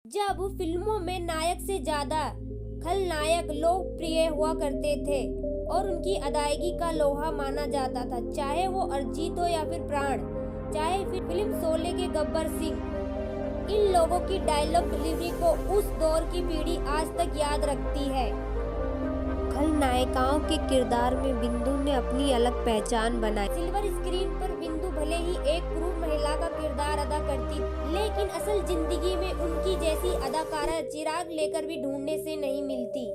जब फिल्मों में नायक से ज्यादा खलनायक लोकप्रिय हुआ करते थे और उनकी अदायगी का लोहा माना जाता था, चाहे वो अरिजीत हो या फिर प्राण, चाहे फिर फिल्म शोले के गब्बर सिंह। इन लोगों की डायलॉग डिलीवरी को उस दौर की पीढ़ी आज तक याद रखती है। खलनायिकाओं के किरदार में बिंदु ने अपनी अलग पहचान बनाई। सिल्वर स्क्रीन पर बिंदु भले ही एक क्रूर महिला का किरदार अदा करती, लेकिन असल जिंदगी में उनकी जैसी अदाकारा चिराग लेकर भी ढूंढने से नहीं मिलती।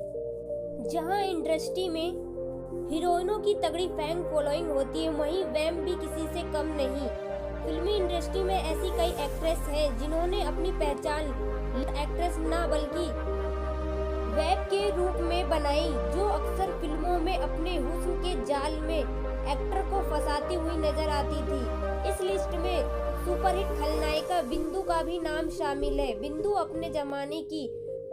जहां इंडस्ट्री में हीरोइनों की तगड़ी फैन फॉलोइंग होती है, वहीं वैम भी किसी से कम नहीं। फिल्मी इंडस्ट्री में ऐसी कई एक्ट्रेस हैं जिन्होंने अपनी पहचान एक्ट्रेस न बल्कि वेब के रूप में बनाई, जो अक्सर फिल्मों में अपने हुस्न के जाल में एक्टर को फंसाती हुई नजर आती थी। इस लिस्ट में सुपरहिट खलनायिका बिंदु का भी नाम शामिल है। बिंदु अपने जमाने की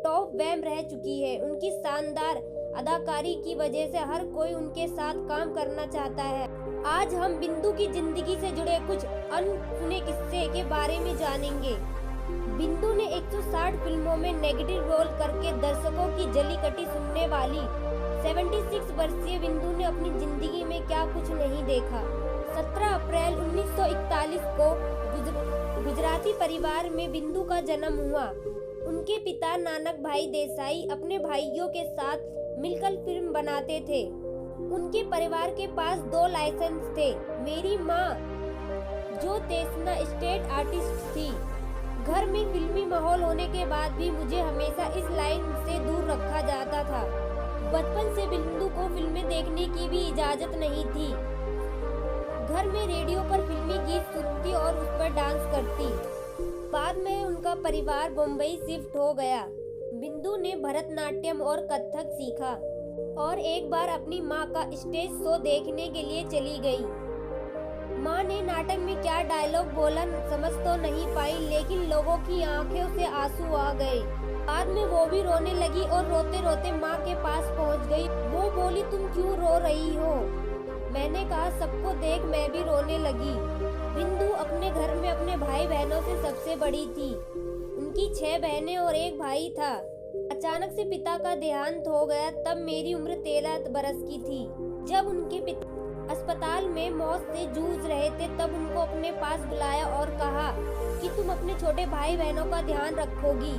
टॉप वैम रह चुकी है। उनकी शानदार अदाकारी की वजह से हर कोई उनके साथ काम करना चाहता है। आज हम बिंदु की जिंदगी से जुड़े कुछ अनसुने किस्से के बारे में जानेंगे। बिंदु ने 160 फिल्मों में नेगेटिव रोल करके दर्शकों की जली कटी सुनने वाली 76 वर्षीय बिंदु ने अपनी जिंदगी में क्या कुछ नहीं देखा। 17 अप्रैल 1941 को गुजराती परिवार में बिंदु का जन्म हुआ। उनके पिता नानक भाई देसाई अपने भाइयों के साथ मिलकर फिल्म बनाते थे। उनके परिवार के पास 2 लाइसेंस थे। मेरी माँ जो तेसना स्टेट आर्टिस्ट थी। घर में फिल्मी माहौल होने के बाद भी मुझे हमेशा इस लाइन से दूर रखा जाता था। बचपन से बिंदु को फिल्में देखने की भी इजाजत नहीं थी। घर में रेडियो पर फिल्मी गीत सुनती और उस पर डांस करती। बाद में उनका परिवार मुंबई शिफ्ट हो गया। बिंदु ने भरतनाट्यम और कथक सीखा और एक बार अपनी माँ का स्टेज शो देखने के लिए चली गई। माँ ने नाटक में क्या डायलॉग बोला समझ तो नहीं पाई, लेकिन लोगों की आंखों से आंसू आ गए। बाद में वो भी रोने लगी और रोते रोते माँ के पास पहुँच गई। वो बोली, तुम क्यों रो रही हो? मैंने कहा, सबको देख मैं भी रोने लगी। बिंदु अपने घर में अपने भाई बहनों से सबसे बड़ी थी। उनकी 6 बहनें और 1 भाई था। अचानक से पिता का देहांत हो गया। तब मेरी उम्र 13 बरस की थी। जब उनके पिता अस्पताल में मौत से जूझ रहे थे, तब उनको अपने पास बुलाया और कहा कि तुम अपने छोटे भाई बहनों का ध्यान रखोगी।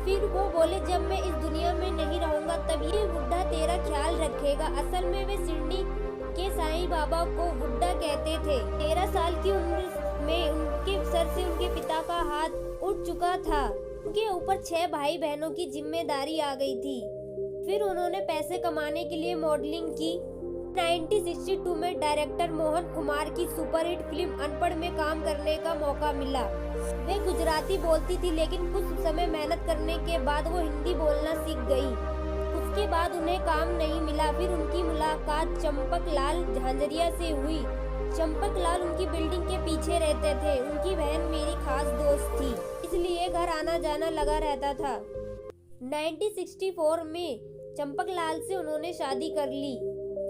फिर वो बोले, जब मैं इस दुनिया में नहीं रहूंगा तब ये बुड्ढा तेरा ख्याल रखेगा। असल में वे शिरडी के साईं बाबा को बुड्ढा कहते थे। 13 साल की उम्र में उनके सर से उनके पिता का हाथ उठ चुका था। उनके ऊपर 6 भाई बहनों की जिम्मेदारी आ गई थी। फिर उन्होंने पैसे कमाने के लिए मॉडलिंग की। 1962 में डायरेक्टर मोहन कुमार की सुपरहिट फिल्म अनपढ़ में काम करने का मौका मिला। वे गुजराती बोलती थी, लेकिन कुछ समय मेहनत करने के बाद वो हिंदी बोलना सीख गई। उसके बाद उन्हें काम नहीं मिला। फिर उनकी मुलाकात चंपक लाल झांझरिया से हुई। चंपक लाल उनकी बिल्डिंग के पीछे रहते थे। उनकी बहन मेरी खास दोस्त थी, इसलिए घर आना जाना लगा रहता था। 1964 में चंपक लाल से उन्होंने शादी कर ली।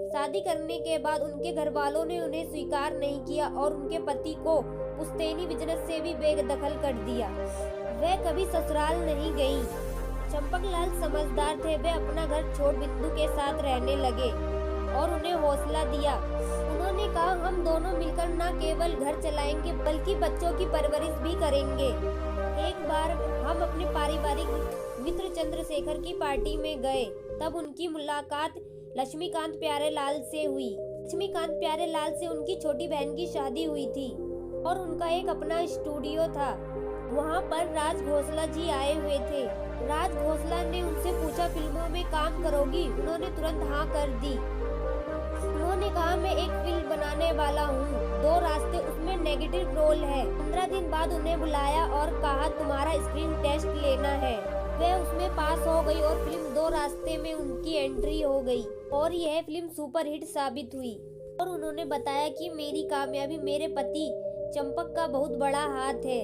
शादी करने के बाद उनके घर वालों ने उन्हें स्वीकार नहीं किया और उनके पति को पुश्तैनी बिजनेस से भी बेदखल कर दिया। वह कभी ससुराल नहीं गई। चंपकलाल समझदार थे। वे अपना घर छोड़ बिंदु के साथ रहने लगे और उन्हें हौसला दिया। उन्होंने कहा, हम दोनों मिलकर न केवल घर चलाएंगे बल्कि बच्चों की परवरिश भी करेंगे। एक बार हम अपने पारिवारिक मित्र चंद्रशेखर की पार्टी में गए। तब उनकी मुलाकात लक्ष्मीकांत प्यारेलाल से हुई। लक्ष्मीकांत प्यारेलाल से उनकी छोटी बहन की शादी हुई थी और उनका एक अपना स्टूडियो था। वहाँ पर राज घोसला जी आए हुए थे। राज घोसला ने उनसे पूछा, फिल्मों में काम करोगी? उन्होंने तुरंत हाँ कर दी। उन्होंने कहा, मैं एक फिल्म बनाने वाला हूँ, 2 रास्ते, उसमें नेगेटिव रोल है। 15 दिन बाद उन्हें बुलाया और कहा, तुम्हारा स्क्रीन टेस्ट लेना है। वह उसमें पास हो गई और फिल्म 2 रास्ते में उनकी एंट्री हो गई और यह फिल्म सुपरहिट साबित हुई। और उन्होंने बताया कि मेरी कामयाबी मेरे पति चंपक का बहुत बड़ा हाथ है।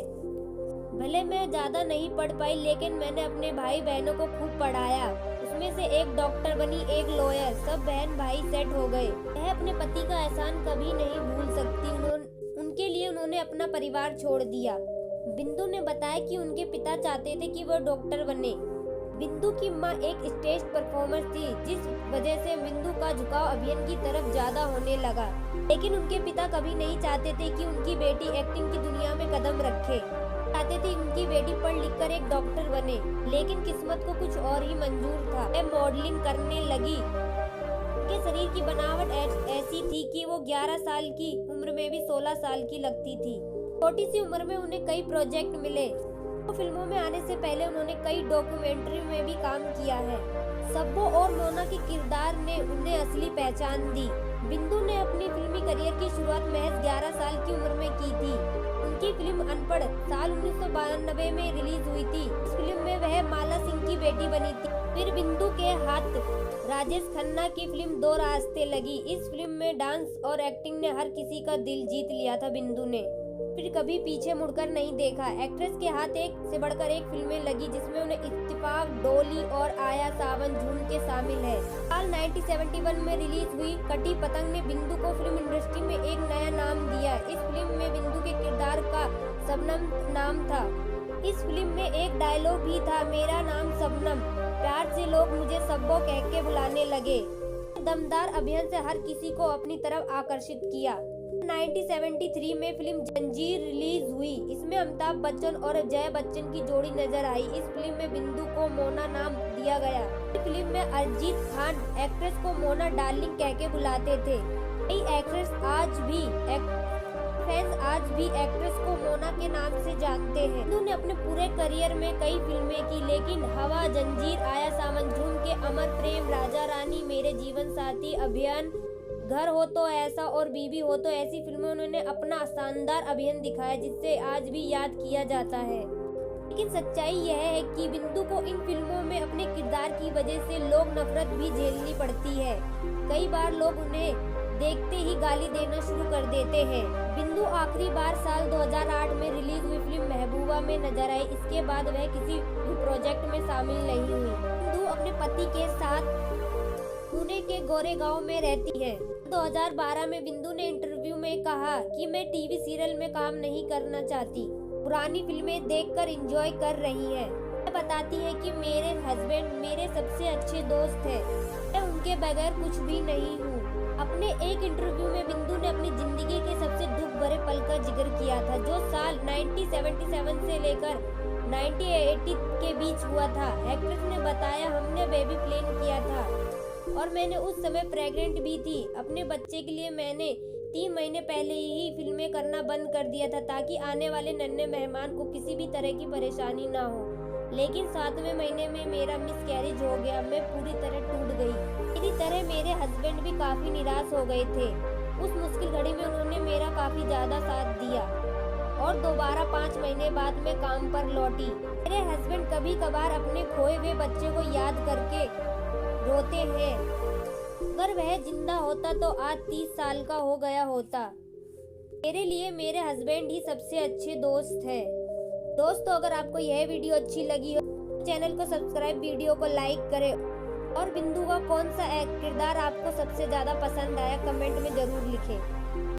भले मैं ज्यादा नहीं पढ़ पाई, लेकिन मैंने अपने भाई बहनों को खूब पढ़ाया। उसमें से एक डॉक्टर बनी, एक लॉयर। सब बहन भाई सेट हो गए। वह अपने पति का एहसान कभी नहीं भूल सकती। उनके लिए उन्होंने अपना परिवार छोड़ दिया। बिंदु ने बताया कि उनके पिता चाहते थे कि वो डॉक्टर बने। बिंदु की मां एक स्टेज परफॉर्मर थी, जिस वजह से बिंदु का झुकाव अभिनय की तरफ ज्यादा होने लगा। लेकिन उनके पिता कभी नहीं चाहते थे कि उनकी बेटी एक्टिंग की दुनिया में कदम रखे। चाहते थे उनकी बेटी पढ़ लिख कर एक डॉक्टर बने, लेकिन किस्मत को कुछ और ही मंजूर था। वह मॉडलिंग करने लगी। उनके शरीर की बनावट ऐसी थी कि वो 11 साल की उम्र में भी 16 साल की लगती थी। छोटी सी उम्र में उन्हें कई प्रोजेक्ट मिले। तो फिल्मों में आने से पहले उन्होंने कई डॉक्यूमेंट्री में भी काम किया है। सब्बो और मोना के किरदार ने उन्हें असली पहचान दी। बिंदु ने अपनी फिल्मी करियर की शुरुआत महज 11 साल की उम्र में की थी। उनकी फिल्म अनपढ़ साल 1992 में रिलीज हुई थी। इस फिल्म में वह माला सिंह की बेटी बनी थी। फिर बिंदु के हाथ राजेश खन्ना की फिल्म दो रास्ते लगी। इस फिल्म में डांस और एक्टिंग ने हर किसी का दिल जीत लिया था। बिंदु ने फिर कभी पीछे मुड़कर नहीं देखा। एक्ट्रेस के हाथ एक से बढ़कर एक फिल्में लगी, जिसमें उन्हें इत्तेफाक, डोली और आया सावन झूम के शामिल है। साल 1971 में रिलीज हुई कटी पतंग ने बिंदु को फिल्म इंडस्ट्री में एक नया नाम दिया। इस फिल्म में बिंदु के किरदार का शबनम नाम था। इस फिल्म में एक डायलॉग भी था, मेरा नाम शबनम, प्यार से लोग मुझे सब्बो कह के बुलाने लगे। दमदार अभिनय से हर किसी को अपनी तरफ आकर्षित किया। 1973 में फिल्म जंजीर रिलीज हुई। इसमें अमिताभ बच्चन और जया बच्चन की जोड़ी नजर आई। इस फिल्म में बिंदु को मोना नाम दिया गया। इस फिल्म में अरिजीत खान एक्ट्रेस को मोना डार्लिंग कह के बुलाते थे। कई एक्ट्रेस आज भी एक्ट्रेस को मोना के नाम से जानते हैं। बिंदु ने अपने पूरे करियर में कई फिल्में की, लेकिन हवा, जंजीर, आया सावन झूम के, अमर प्रेम, राजा रानी, मेरे जीवन साथी, अभियान, घर हो तो ऐसा और बीबी हो तो ऐसी फिल्मों उन्होंने अपना शानदार अभिनय दिखाया, जिससे आज भी याद किया जाता है। लेकिन सच्चाई यह है कि बिंदु को इन फिल्मों में अपने किरदार की वजह से लोग नफरत भी झेलनी पड़ती है। कई बार लोग उन्हें देखते ही गाली देना शुरू कर देते हैं। बिंदु आखिरी बार साल 2008 में रिलीज हुई फिल्म महबूबा में नजर आई। इसके बाद वह किसी भी प्रोजेक्ट में शामिल नहीं हुई। बिंदु अपने पति के साथ पुणे के गोरेगांव में रहती है। 2012 में बिंदु ने इंटरव्यू में कहा कि मैं टीवी सीरियल में काम नहीं करना चाहती, पुरानी फिल्में देखकर एंजॉय कर रही हैं। वह बताती है कि मेरे हस्बैंड मेरे सबसे अच्छे दोस्त हैं, मैं उनके बगैर कुछ भी नहीं हूँ। अपने एक इंटरव्यू में बिंदु ने अपनी जिंदगी के सबसे दुख भरे पल का जिक्र किया था, जो साल 1977 से लेकर 1980 के बीच हुआ था। एक्ट्रेस ने बताया, हमने बेबी प्लान किया था और मैंने उस समय प्रेग्नेंट भी थी। अपने बच्चे के लिए मैंने 3 महीने पहले ही फिल्में करना बंद कर दिया था, ताकि आने वाले नन्हे मेहमान को किसी भी तरह की परेशानी ना हो। लेकिन 7वें महीने में मेरा मिसकैरेज हो गया। मैं पूरी तरह टूट गई। मेरी तरह मेरे हस्बैंड भी काफी निराश हो गए थे। उस मुश्किल घड़ी में उन्होंने मेरा काफी ज्यादा साथ दिया और दोबारा 5 महीने बाद मैं काम पर लौटी। मेरे हस्बैंड कभी कभार अपने खोए हुए बच्चे को याद करके रोते हैं। अगर वह जिंदा होता तो आज 30 साल का हो गया होता। मेरे लिए मेरे हस्बैंड ही सबसे अच्छे दोस्त है। दोस्तों, अगर आपको यह वीडियो अच्छी लगी हो तो चैनल को सब्सक्राइब, वीडियो को लाइक करें और बिंदु का कौन सा किरदार आपको सबसे ज्यादा पसंद आया कमेंट में जरूर लिखें।